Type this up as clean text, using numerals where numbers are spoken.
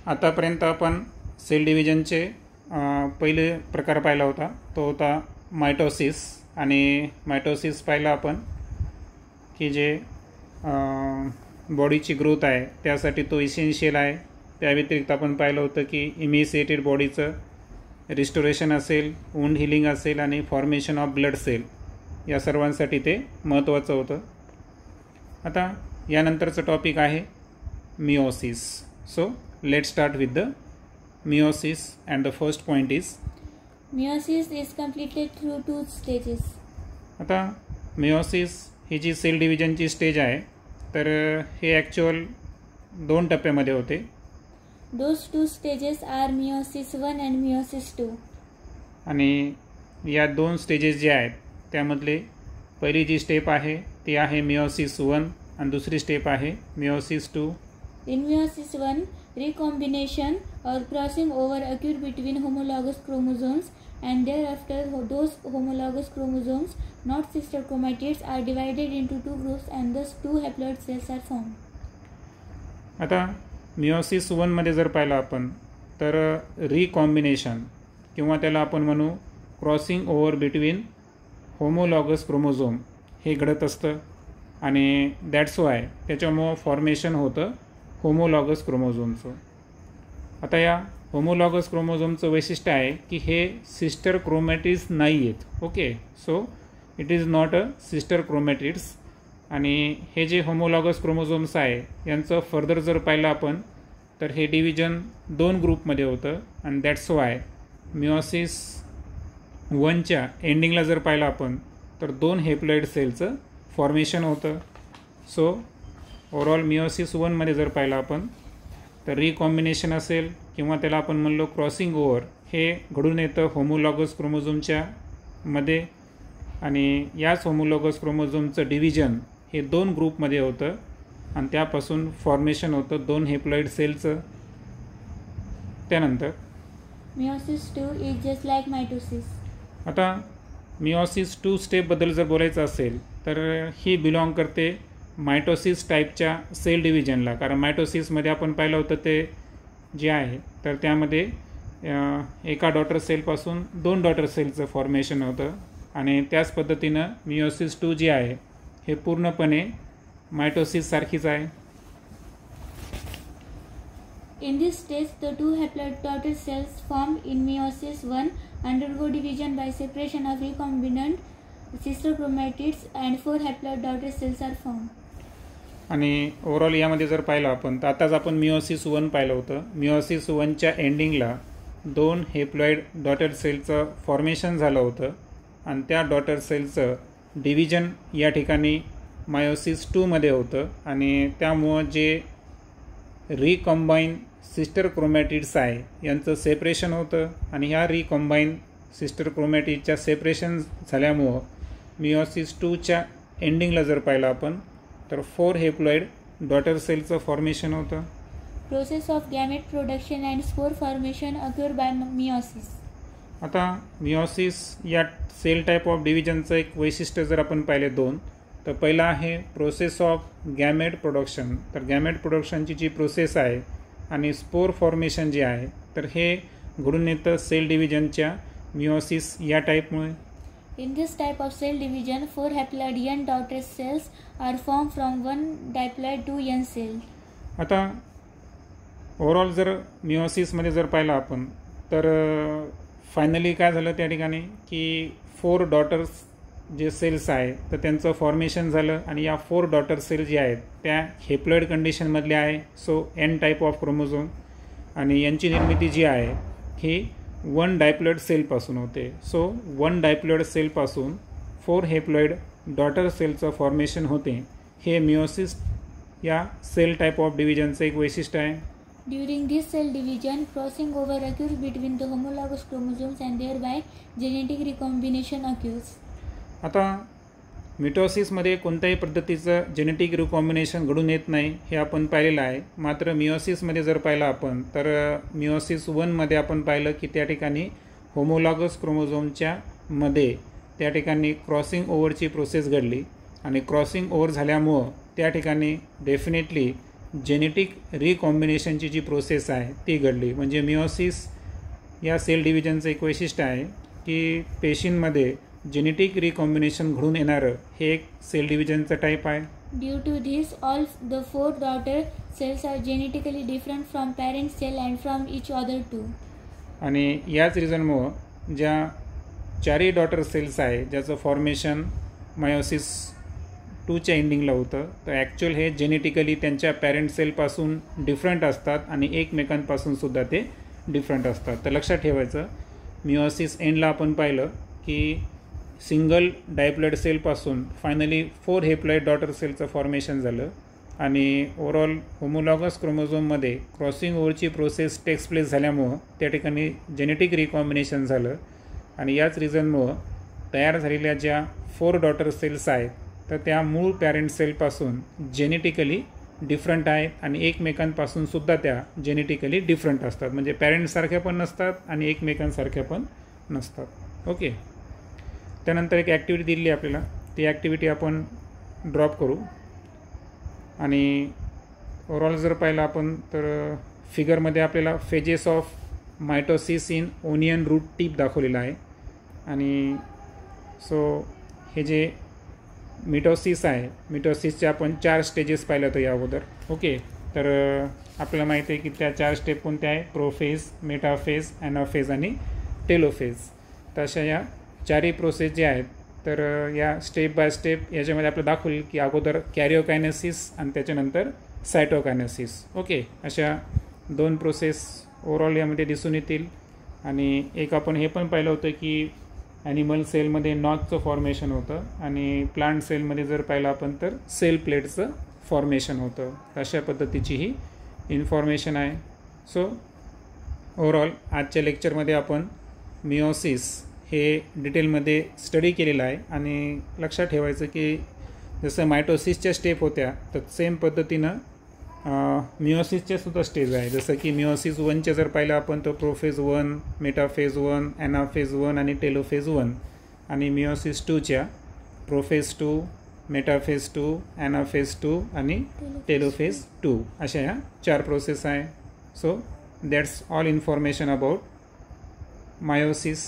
आतापर्यंत आपण सेल डिव्हिजनचे पहिले प्रकार पाहिला होता, तो होता मायटोसिस. आणि मायटोसिस पाहिला आपण की जे बॉडीची ग्रोथ आहे त्यासाठी तो इसेन्शियल आहे. त्या व्यतिरिक्त आपण पाहिलं होतं की इमिसिएटेड बॉडीचं रिस्टोरेशन असेल, वुंड हिलिंग असेल आणि फॉर्मेशन ऑफ ब्लड सेल या सर्वांसाठी ते महत्त्वाचं होतं. आता यानंतरचं टॉपिक आहे meiosis. So let start with the meiosis and the first point is Meiosis is completed through two stages. आता meiosis ही जी सेल डिव्हिजनची स्टेज आहे तर हे ॲक्च्युअल 2 टप्प्यामध्ये होते. Those two stages are meiosis 1 and meiosis 2. आणि या 2 स्टेजेस जे आहेत त्यामधले पहिली जी स्टेप आहे ती आहे meiosis 1 आणि दुसरी स्टेप आहे meiosis 2. In meiosis 1, recombination or crossing over occur between homologous chromosomes, and thereafter those homologous chromosomes, not sister chromatids, are divided into two groups and thus two haploid cells are formed. आता meiosis 1 मध्ये जर पाहिलं आपण तर recombination किंवा त्याला आपण म्हणू crossing over between homologous chromosome हे घडत असतं आणि दॅट्स वाय त्याच्यामुळं फॉर्मेशन होतं होमोलॉगस क्रोमोझोमचं. आता या होमोलॉगस क्रोमोझोमचं वैशिष्ट्य आहे की हे सिस्टर क्रोमॅटिड्स नाही आहेत. Okay, so it is not a sister chromatids. आणि हे जे होमोलॉगस क्रोमोझोम्स आहे यांचं फर्दर जर पाहिलं आपण तर हे डिव्हिजन 2 ग्रुपमध्ये होतं आणि दॅट्स वाय मिओसिस 1च्या एंडिंगला जर पाहिलं आपण तर 2 हेप्लॉइड सेलचं फॉर्मेशन होतं. सो ओव्हरऑल मिओसिस 1 मध्ये जर पाहिलं आपण तर रिकॉम्बिनेशन असेल किंवा त्याला आपण म्हणलो क्रॉसिंग ओव्हर हे घडून येतं होमोलॉगस क्रोमोझोमच्या मध्ये. आणि याच होमोलॉगस क्रोमोझोमचं डिव्हिजन हे 2 ग्रुपमध्ये होतं आणि त्यापासून फॉर्मेशन होतं 2 हेप्लॉइड सेलचं. त्यानंतर Meiosis 2 is just like mitosis. आता मिओसिस 2 स्टेपबद्दल जर बोलायचं असेल तर ही बिलॉंग करते मायटोसिस टाईपच्या सेल डिव्हिजनला. कारण मायटोसिसमध्ये आपण पाहिलं होतं ते जे आहे तर त्यामध्ये एका डॉटर सेलपासून 2 डॉटर सेलचं फॉर्मेशन होतं आणि त्याच पद्धतीनं मिओसिस 2 जी आहे हे पूर्णपणे मायटोसिससारखीच आहे. In this stage, the two haploid daughter cells formed in meiosis 1 undergo division by separation of recombinant sister chromatids and 4 haploid daughter cells are formed. आणि ओव्हरऑल यामध्ये जर पाहिलं आपण तर आताच आपण मिओसिस 1 पाहिलं होतं. मिओसिस 1च्या एंडिंगला 2 हेप्लॉइड डॉटर सेलचं फॉर्मेशन झालं होतं आणि त्या डॉटर सेलचं डिव्हिजन या ठिकाणी मायोसिस 2 मध्ये होतं आणि त्यामुळं जे रिकॉम्बाईन सिस्टर क्रोमॅटिड्स आहे यांचं सेपरेशन होतं आणि ह्या रिकॉम्बाईन सिस्टर क्रोमॅटिडच्या सेपरेशन झाल्यामुळं मिओसिस 2च्या एंडिंगला जर पाहिलं आपण तर 4 हेप्लॉइड डॉटर सेलचं फॉर्मेशन होतं. Process of gamete production and spore formation occur by meiosis. आता मिओसिस या सेल टाईप ऑफ डिव्हिजनचं एक वैशिष्ट्य जर आपण पाहिले 2 तर पहिला आहे प्रोसेस ऑफ गॅमेट प्रोडक्शन. तर गॅमेट प्रोडक्शनची जी प्रोसेस आहे आणि स्पोर फॉर्मेशन जे आहे तर हे घडून येतं सेल डिव्हिजनच्या मिओसिस या टाईपमुळे. In this type of cell division, 4 haploid young daughter cells are formed from one diploid 2 young cell. आता ओव्हरऑल जर मिओसिसमध्ये जर पाहिलं आपण तर फायनली काय झालं त्या ठिकाणी की 4 डॉटर्स जे सेल्स आहे तर त्यांचं फॉर्मेशन झालं आणि या 4 डॉटर सेल जे आहेत त्या हेप्लॉइड कंडिशनमधल्या आहे. So n type of chromosome आणि यांची निर्मिती जी आहे ही 1 डायप्लॉइड सेलपासून होते. सो 1 डायप्लॉइड सेलपासून 4 हेप्लॉइड डॉटर सेलचं फॉर्मेशन होते. हे मिओसिस या सेल टाईप ऑफ डिव्हिजनचं एक वैशिष्ट्य आहे. During this cell division, crossing over occurs between the homologous chromosomes and thereby genetic recombination occurs. आता मिटोसिसमध्ये कोणत्याही पद्धतीचं जेनेटिक रिकॉम्बिनेशन घडून येत नाही हे आपण पाहिलेलं आहे. मात्र मिओसिसमध्ये जर पाहिलं आपण तर मिओसिस 1 मध्ये आपण पाहिलं की त्या ठिकाणी होमोलॉगस क्रोमोझोमच्या मध्ये त्या ठिकाणी क्रॉसिंग ओव्हरची प्रोसेस घडली आणि क्रॉसिंग ओव्हर झाल्यामुळं त्या ठिकाणी डेफिनेटली जेनेटिक रिकॉम्बिनेशनची जी प्रोसेस आहे ती घडली. म्हणजे मिओसिस या सेल डिव्हिजनचं एक वैशिष्ट्य आहे की पेशींमध्ये जेनेटिक रिकॉम्बिनेशन घडून येणारं हे एक सेल डिव्हिजनचं टाईप आहे. Due to this, all the 4 daughter cells are genetically different from parent cell and from each other too. आणि याच रिझनमुळं ज्या 4 डॉटर सेल्स आहे ज्याचं फॉर्मेशन मायोसिस 2च्या एंडिंगला होतं, तर ॲक्च्युअल हे जेनेटिकली त्यांच्या पॅरेंट सेलपासून डिफरंट असतात आणि एकमेकांपासूनसुद्धा ते डिफरंट असतात. तर लक्षात ठेवायचं, मिओसिस एंडला आपण पाहिलं की सिंगल डायप्लॉइड सेलपासून फायनली 4 हेप्लॉइड डॉटर सेलचं फॉर्मेशन झालं आणि ओव्हरऑल होमोलॉगस क्रोमोझोममध्ये क्रॉसिंग ओव्हरची प्रोसेस टेक्स प्लेस झाल्यामुळं त्या ठिकाणी जेनेटिक रिकॉम्बिनेशन झालं. आणि याच रिझनमुळं तयार झालेल्या ज्या 4 डॉटर सेल्स आहेत तर त्या मूळ पॅरेंट सेलपासून जेनेटिकली डिफरंट आहेत आणि एकमेकांपासूनसुद्धा त्या जेनेटिकली डिफरंट असतात. म्हणजे पॅरेंटसारख्या पण नसतात आणि एकमेकांसारख्या पण नसतात. ओके. त्यानंतर एक ॲक्टिव्हिटी दिली आपल्याला, ती ॲक्टिव्हिटी आपण ड्रॉप करू. आणि ओव्हरऑल जर पाहिलं आपण तर फिगरमध्ये आपल्याला phases of mitosis in onion root tip दाखवलेला आहे. आणि सो हे जे मिटोसिस आहे, मिटोसिसचे आपण 4 स्टेजेस पाहिलं होतं या अगोदर. ओके. तर आपल्याला माहिती आहे की त्या 4 स्टेप कोणत्या आहे, प्रोफेज, मेटाफेज, ॲनाफेज आणि टेलोफेज. तर अशा या 4ही प्रोसेस जे आहेत तर या स्टेप बाय स्टेप याच्यामध्ये आपल्याला दाखवलं की अगोदर कॅरिओकायनेसिस आणि त्याच्यानंतर सायटोकायनेसिस. ओके. अशा 2 प्रोसेस ओव्हरऑल यामध्ये दिसून येतील. आणि एक आपण हे पण पाहिलं होतं की ॲनिमल सेलमध्ये नॉचचं फॉर्मेशन होतं आणि प्लांट सेलमध्ये जर पाहिलं आपण तर सेल प्लेटचं फॉर्मेशन होतं. अशा पद्धतीची ही इन्फॉर्मेशन आहे. सो ओव्हरऑल आजच्या लेक्चरमध्ये आपण मिओसिस हे डिटेलमध्ये स्टडी केलेलं आहे. आणि लक्षात ठेवायचं की जसं मायटोसिसच्या स्टेप होत्या तर सेम पद्धतीनं मिओसिसच्या सुद्धा स्टेज आहे. जसं की मिओसिस 1च्या जर पाहिलं आपण तर प्रोफेज 1, मेटाफेज 1, ॲनाफेज 1 आणि टेलोफेज 1. आणि मिओसिस 2च्या प्रोफेज 2, मेटाफेज 2, ॲनाफेज 2 आणि टेलोफेज 2 अशा ह्या 4 प्रोसेस आहे. So that's all information about meiosis